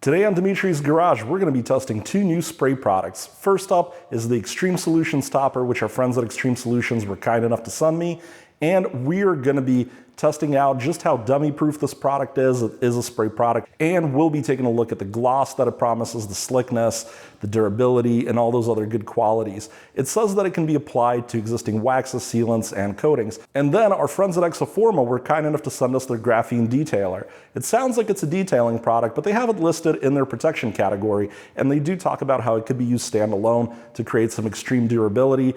Today on Dmitry's Garage, we're going to be testing two new spray products. First up is the Xtreme Solutions topper, which our friends at Xtreme Solutions were kind enough to send me. And we are going to be testing out just how dummy-proof this product is. It is a spray product. And we'll be taking a look at the gloss that it promises, the slickness, the durability, and all those other good qualities. It says that it can be applied to existing waxes, sealants, and coatings. And then our friends at ExoForma were kind enough to send us their graphene detailer. It sounds like it's a detailing product, but they have it listed in their protection category. And they do talk about how it could be used standalone to create some extreme durability.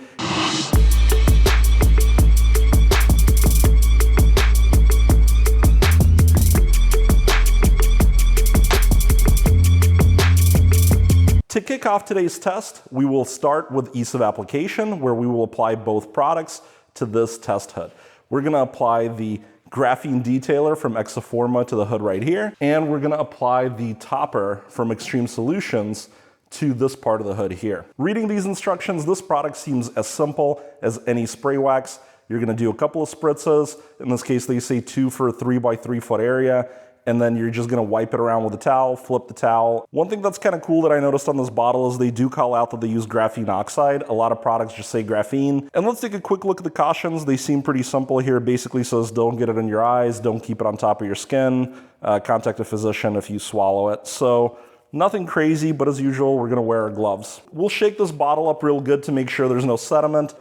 To kick off today's test, we will start with ease of application, where we will apply both products to this test hood. We're going to apply the graphene detailer from ExoForma to the hood right here, and we're going to apply the topper from Xtreme Solutions to this part of the hood here. Reading these instructions, this product seems as simple as any spray wax. You're going to do a couple of spritzes. In this case, they say 2 for a 3 by 3 foot area. And then you're just gonna wipe it around with a towel, flip the towel. One thing that's kind of cool that I noticed on this bottle is they do call out that they use graphene oxide. A lot of products just say graphene. And let's take a quick look at the cautions. They seem pretty simple here. Basically says don't get it in your eyes, don't keep it on top of your skin, contact a physician if you swallow it. So nothing crazy, but as usual, we're gonna wear our gloves. We'll shake this bottle up real good to make sure there's no sediment.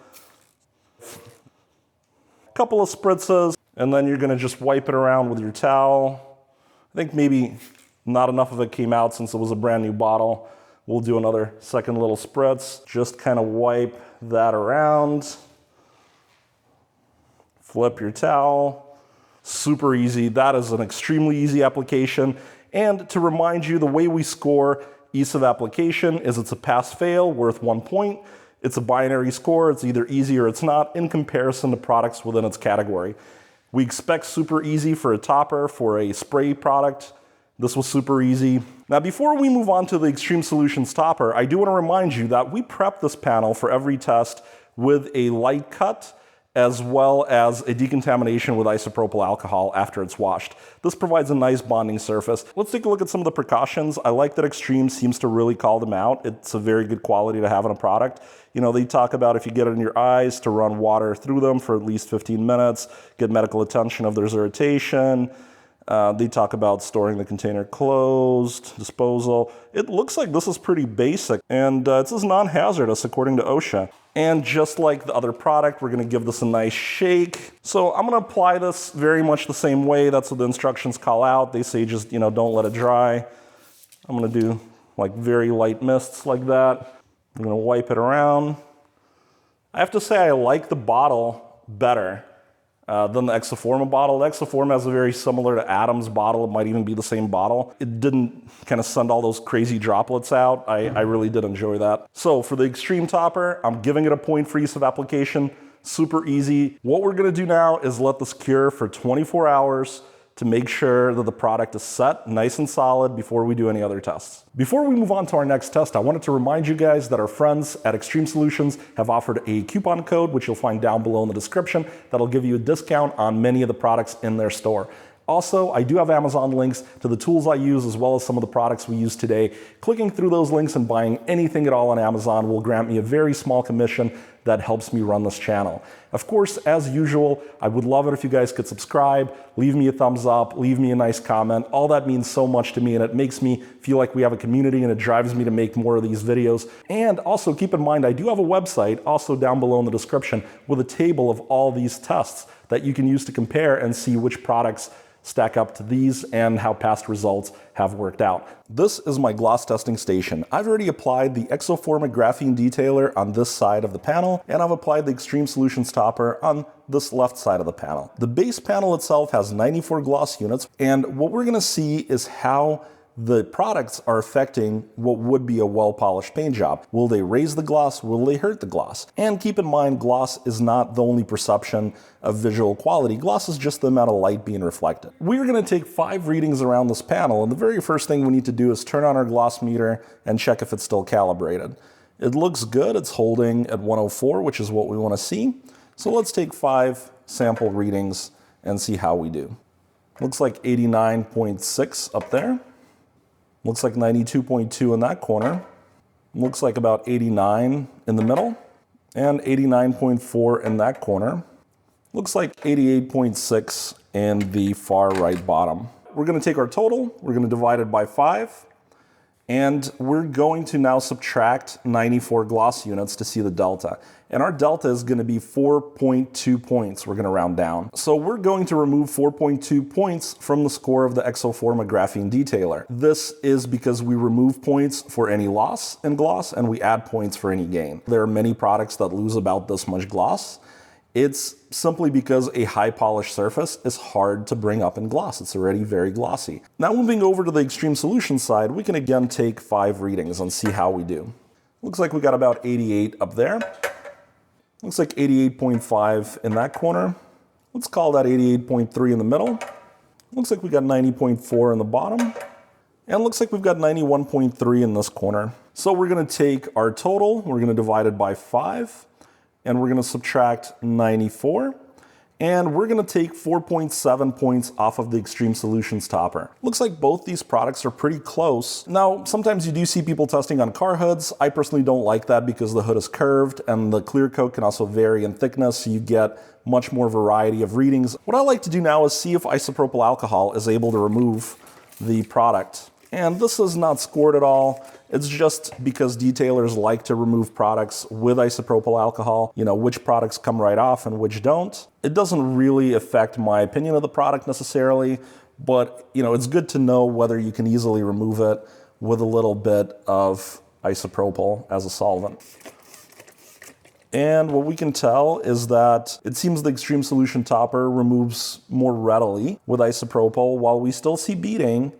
Couple of spritzes, and then you're gonna just wipe it around with your towel. I think maybe not enough of it came out since it was a brand new bottle. We'll do another second little spritz. Just kind of wipe that around. Flip your towel. Super easy. That is an extremely easy application. And to remind you, the way we score ease of application is it's a pass-fail worth 1 point. It's a binary score. It's either easy or it's not in comparison to products within its category. We expect super easy for a topper for a spray product. This was super easy. Now, before we move on to the Xtreme Solutions topper, I do want to remind you that we prep this panel for every test with a light cut as well as a decontamination with isopropyl alcohol after it's washed. This provides a nice bonding surface. Let's take a look at some of the precautions. I like that Xtreme seems to really call them out. It's a very good quality to have in a product. You know, they talk about if you get it in your eyes to run water through them for at least 15 minutes, get medical attention if there's irritation. They talk about storing the container closed, disposal. It looks like this is pretty basic, and it says non-hazardous according to OSHA. And just like the other product, we're gonna give this a nice shake. So I'm gonna apply this very much the same way. That's what the instructions call out. They say just, you know, don't let it dry. I'm gonna do like very light mists like that. I'm gonna wipe it around. I have to say I like the bottle better than the ExoForma bottle. The ExoForma is very similar to Adam's bottle. It might even be the same bottle. It didn't kind of send all those crazy droplets out. I really did enjoy that. So for the Xtreme topper, I'm giving it a point for ease of application. Super easy. What we're gonna do now is let this cure for 24 hours to make sure that the product is set nice and solid before we do any other tests. Before we move on to our next test, I wanted to remind you guys that our friends at Xtreme Solutions have offered a coupon code, which you'll find down below in the description, that'll give you a discount on many of the products in their store. Also, I do have Amazon links to the tools I use as well as some of the products we use today. Clicking through those links and buying anything at all on Amazon will grant me a very small commission that helps me run this channel. Of course, as usual, I would love it if you guys could subscribe, leave me a thumbs up, leave me a nice comment. All that means so much to me, and it makes me feel like we have a community, and it drives me to make more of these videos. And also keep in mind, I do have a website also down below in the description with a table of all these tests that you can use to compare and see which products stack up to these and how past results have worked out. This is my gloss testing station. I've already applied the ExoForma Graphene Detailer on this side of the panel, and I've applied the Xtreme Solutions topper on this left side of the panel. The base panel itself has 94 gloss units, and what we're gonna see is how the products are affecting what would be a well-polished paint job. Will they raise the gloss? Will they hurt the gloss? And keep in mind, gloss is not the only perception of visual quality. Gloss is just the amount of light being reflected. We're gonna take 5 readings around this panel, and the very first thing we need to do is turn on our gloss meter and check if it's still calibrated. It looks good. It's holding at 104, which is what we wanna see. So let's take 5 sample readings and see how we do. Looks like 89.6 up there. Looks like 92.2 in that corner. Looks like about 89 in the middle. And 89.4 in that corner. Looks like 88.6 in the far right bottom. We're going to take our total, we're going to divide it by 5, and we're going to now subtract 94 gloss units to see the delta. And our delta is going to be 4.2 points. We're going to round down. So we're going to remove 4.2 points from the score of the ExoForma Graphene Detailer. This is because we remove points for any loss in gloss and we add points for any gain. There are many products that lose about this much gloss. It's simply because a high polished surface is hard to bring up in gloss. It's already very glossy. Now moving over to the Xtreme Solutions side, we can again take 5 readings and see how we do. Looks like we got about 88 up there. Looks like 88.5 in that corner. Let's call that 88.3 in the middle. Looks like we got 90.4 in the bottom. And looks like we've got 91.3 in this corner. So we're gonna take our total, we're gonna divide it by 5, and we're gonna subtract 94, and we're gonna take 4.7 points off of the Xtreme Solutions topper. Looks like both these products are pretty close. Now, sometimes you do see people testing on car hoods. I personally don't like that because the hood is curved and the clear coat can also vary in thickness, so you get much more variety of readings. What I like to do now is see if isopropyl alcohol is able to remove the product. And this is not scored at all. It's just because detailers like to remove products with isopropyl alcohol, you know, which products come right off and which don't. It doesn't really affect my opinion of the product necessarily, but you know, it's good to know whether you can easily remove it with a little bit of isopropyl as a solvent. And what we can tell is that it seems the Xtreme Solution topper removes more readily with isopropyl, while we still see beading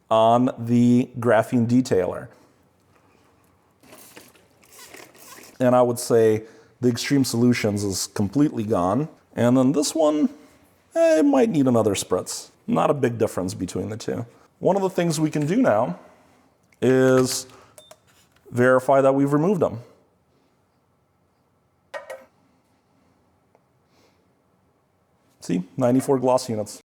on the graphene detailer. And I would say the Xtreme Solutions is completely gone. And then this one, it might need another spritz. Not a big difference between the two. One of the things we can do now is verify that we've removed them. See, 94 gloss units.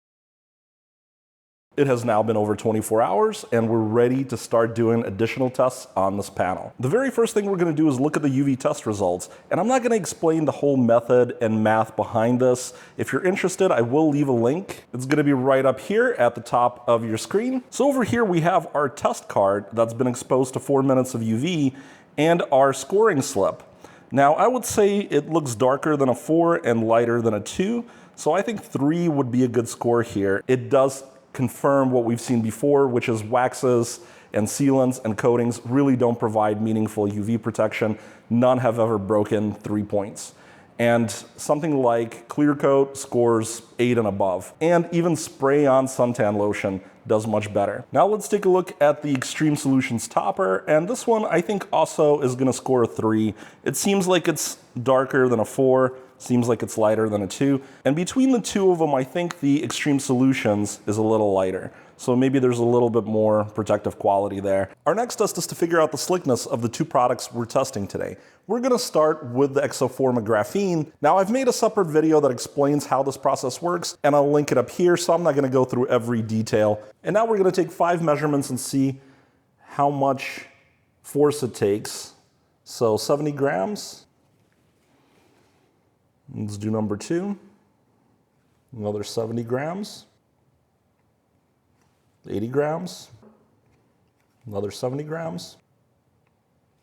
It has now been over 24 hours and we're ready to start doing additional tests on this panel. The very first thing we're going to do is look at the UV test results, and I'm not going to explain the whole method and math behind this. If you're interested, I will leave a link. It's going to be right up here at the top of your screen. So over here we have our test card that's been exposed to 4 minutes of UV and our scoring slip. Now I would say it looks darker than a 4 and lighter than a 2, so I think 3 would be a good score here. It does confirm what we've seen before, which is waxes and sealants and coatings really don't provide meaningful UV protection. None have ever broken 3 points. And something like clear coat scores 8 and above. And even spray-on suntan lotion does much better. Now let's take a look at the Xtreme Solutions topper, and this one I think also is gonna score a 3. It seems like it's darker than a 4, seems like it's lighter than a 2, and between the two of them I think the Xtreme Solutions is a little lighter. So maybe there's a little bit more protective quality there. Our next test is to figure out the slickness of the two products we're testing today. We're gonna start with the ExoForma Graphene. Now I've made a separate video that explains how this process works, and I'll link it up here, so I'm not gonna go through every detail. And now we're gonna take 5 measurements and see how much force it takes. So 70 grams. Let's do number 2. Another 70 grams. 80 grams, another 70 grams,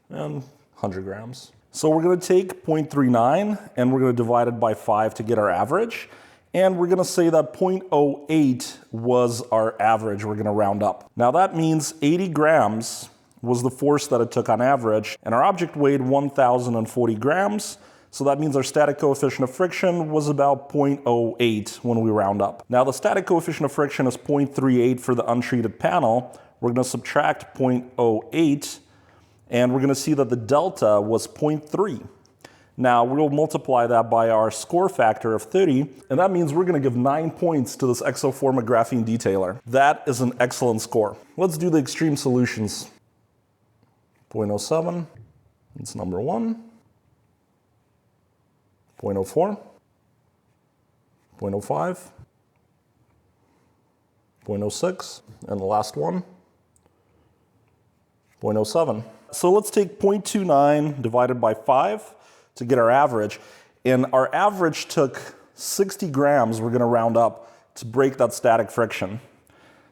and 100 grams. So we're gonna take 0.39 and we're gonna divide it by 5 to get our average. And we're gonna say that 0.08 was our average, we're gonna round up. Now that means 80 grams was the force that it took on average, and our object weighed 1,040 grams. So that means our static coefficient of friction was about 0.08 when we round up. Now the static coefficient of friction is 0.38 for the untreated panel. We're gonna subtract 0.08 and we're gonna see that the delta was 0.3. Now we'll multiply that by our score factor of 30, and that means we're gonna give 9 points to this ExoForma Graphene Detailer. That is an excellent score. Let's do the Xtreme Solutions. 0.07, it's number 1. 0.04, 0.05, 0.06, and the last one, 0.07. So let's take 0.29 divided by 5 to get our average. And our average took 60 grams, we're gonna round up, to break that static friction.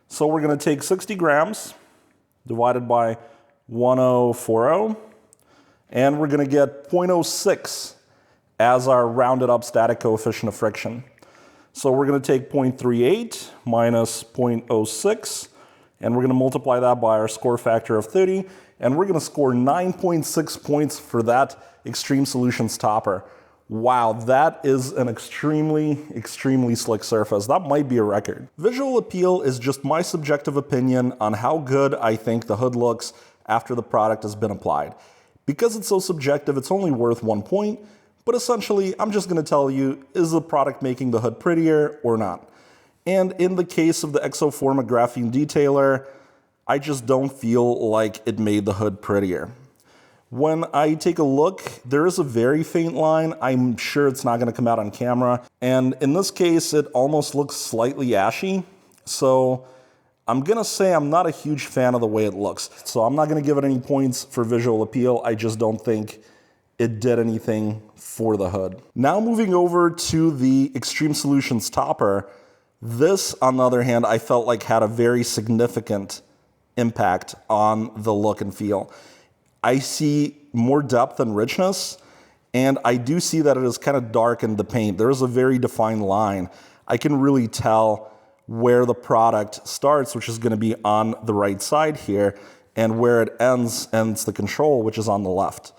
So we're gonna take 60 grams divided by 1040, and we're gonna get 0.06 as our rounded up static coefficient of friction. So we're gonna take 0.38 minus 0.06, and we're gonna multiply that by our score factor of 30, and we're gonna score 9.6 points for that Xtreme Solutions topper. Wow, that is an extremely slick surface. That might be a record. Visual appeal is just my subjective opinion on how good I think the hood looks after the product has been applied. Because it's so subjective, it's only worth 1 point, but essentially, I'm just gonna tell you, is the product making the hood prettier or not? And in the case of the ExoForma Graphene Detailer, I just don't feel like it made the hood prettier. When I take a look, there is a very faint line. I'm sure it's not gonna come out on camera. And in this case, it almost looks slightly ashy. So I'm gonna say I'm not a huge fan of the way it looks. So I'm not gonna give it any points for visual appeal. I just don't think it did anything for the hood. Now moving over to the Xtreme Solutions topper, this, on the other hand, I felt like had a very significant impact on the look and feel. I see more depth and richness, and I do see that it is kind of dark in the paint. There is a very defined line. I can really tell where the product starts, which is going to be on the right side here, and where it ends the control, which is on the left.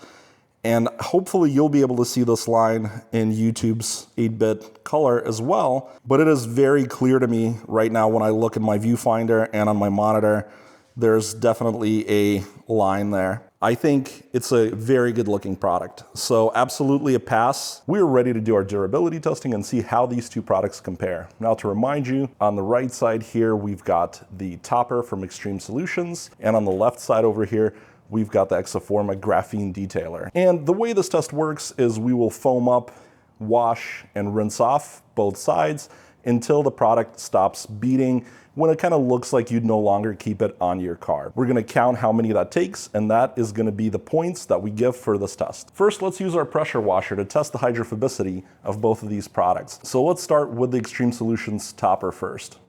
And hopefully you'll be able to see this line in YouTube's 8-bit color as well, but it is very clear to me right now when I look in my viewfinder and on my monitor, there's definitely a line there. I think it's a very good looking product. So absolutely a pass. We're ready to do our durability testing and see how these two products compare. Now to remind you, on the right side here, we've got the topper from Xtreme Solutions, and on the left side over here, we've got the ExoForma Graphene Detailer. And the way this test works is we will foam up, wash, and rinse off both sides until the product stops beading, when it kind of looks like you'd no longer keep it on your car. We're gonna count how many that takes, and that is gonna be the points that we give for this test. First, let's use our pressure washer to test the hydrophobicity of both of these products. So let's start with the Xtreme Solutions topper first.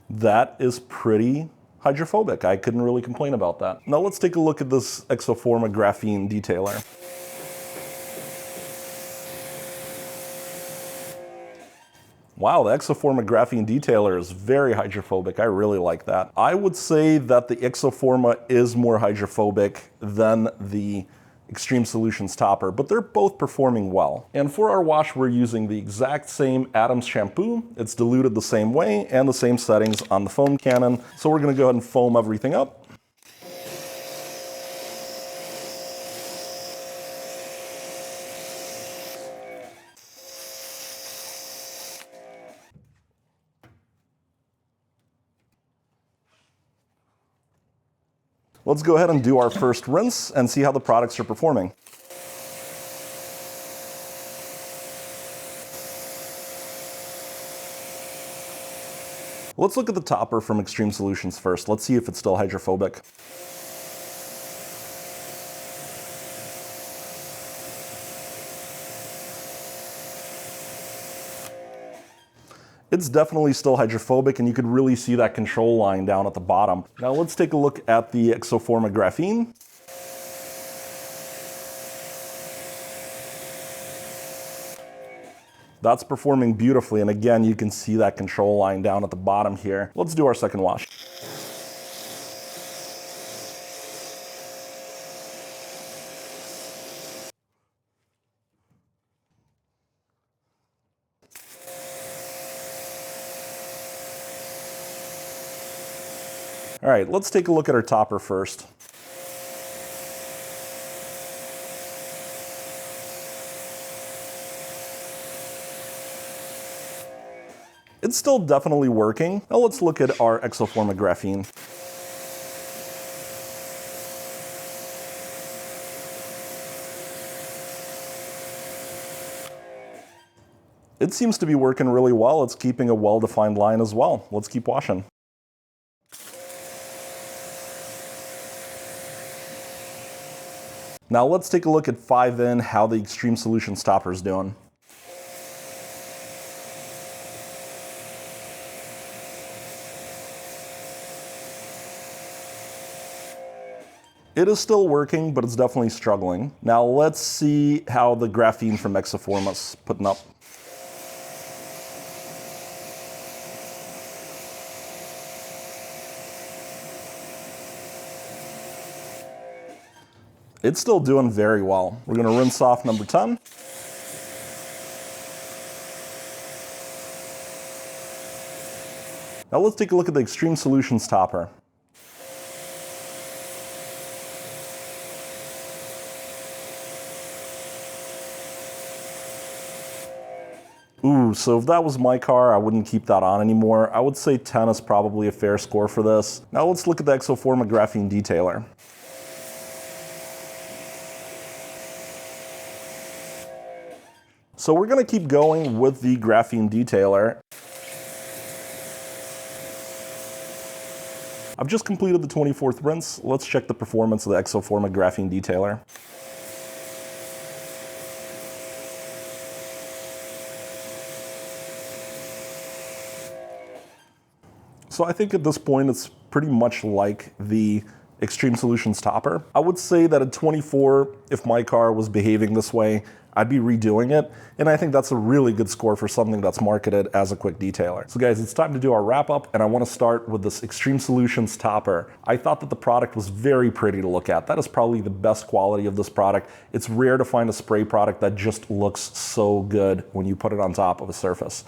That is pretty hydrophobic. I couldn't really complain about that. Now let's take a look at this ExoForma Graphene Detailer. Wow, the ExoForma Graphene Detailer is very hydrophobic. I really like that. I would say that the ExoForma is more hydrophobic than the Xtreme Solutions topper, but they're both performing well. And for our wash, we're using the exact same Adams shampoo. It's diluted the same way and the same settings on the foam cannon. So we're gonna go ahead and foam everything up. Let's go ahead and do our first rinse and see how the products are performing. Let's look at the topper from Xtreme Solutions first. Let's see if it's still hydrophobic. It's definitely still hydrophobic, and you could really see that control line down at the bottom. Now let's take a look at the ExoForma Graphene. That's performing beautifully, and again, you can see that control line down at the bottom here. Let's do our second wash. All right, let's take a look at our topper first. It's still definitely working. Now let's look at our ExoForma Graphene. It seems to be working really well. It's keeping a well-defined line as well. Let's keep washing. Now let's take a look at 5N, how the Xtreme Solution Stopper is doing. It is still working, but it's definitely struggling. Now let's see how the graphene from ExoForma is putting up. It's still doing very well. We're gonna rinse off number 10. Now let's take a look at the Xtreme Solutions topper. Ooh, so if that was my car, I wouldn't keep that on anymore. I would say 10 is probably a fair score for this. Now let's look at the ExoForma Graphene Detailer. So we're gonna keep going with the Graphene Detailer. I've just completed the 24th rinse. Let's check the performance of the ExoForma Graphene Detailer. So I think at this point it's pretty much like the Xtreme Solutions topper. I would say that at 24, if my car was behaving this way, I'd be redoing it, and I think that's a really good score for something that's marketed as a quick detailer. So guys, it's time to do our wrap up, and I want to start with this Xtreme Solutions topper. I thought that the product was very pretty to look at. That is probably the best quality of this product. It's rare to find a spray product that just looks so good when you put it on top of a surface.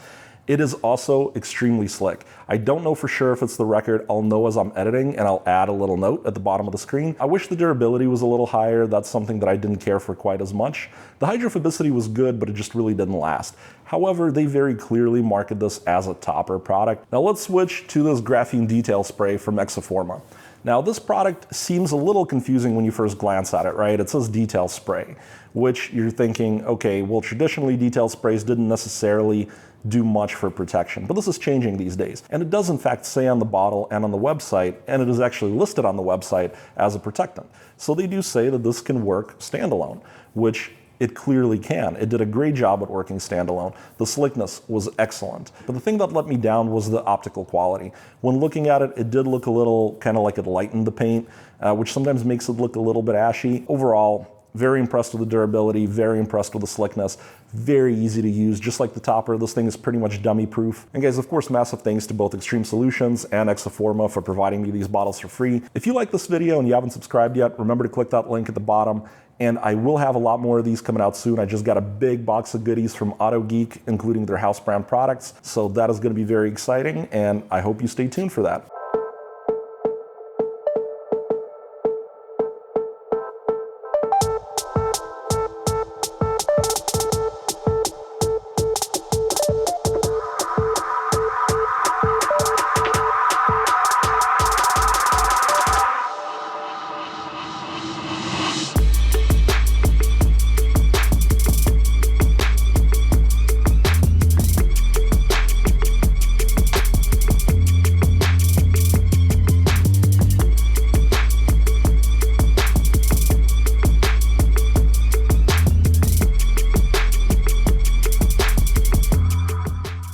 It is also extremely slick. I don't know for sure if it's the record. I'll know as I'm editing, and I'll add a little note at the bottom of the screen. I wish the durability was a little higher. That's something that I didn't care for quite as much. The hydrophobicity was good, but it just really didn't last. However, they very clearly market this as a topper product. Now let's switch to this graphene detail spray from ExoForma. Now this product seems a little confusing when you first glance at it, right? It says detail spray, which you're thinking, okay, well traditionally detail sprays didn't necessarily do much for protection, but this is changing these days. And it does in fact say on the bottle and on the website, and it is actually listed on the website as a protectant. So they do say that this can work standalone, which it clearly can. It did a great job at working standalone. The slickness was excellent. But the thing that let me down was the optical quality. When looking at it, it did look a little kind of like it lightened the paint, which sometimes makes it look a little bit ashy. Overall, very impressed with the durability, very impressed with the slickness, very easy to use, just like the topper. This thing is pretty much dummy proof. And guys, of course, massive thanks to both Xtreme Solutions and ExoForma for providing me these bottles for free. If you like this video and you haven't subscribed yet, remember to click that link at the bottom. And I will have a lot more of these coming out soon. I just got a big box of goodies from Auto Geek, including their house brand products. So that is going to be very exciting, and I hope you stay tuned for that.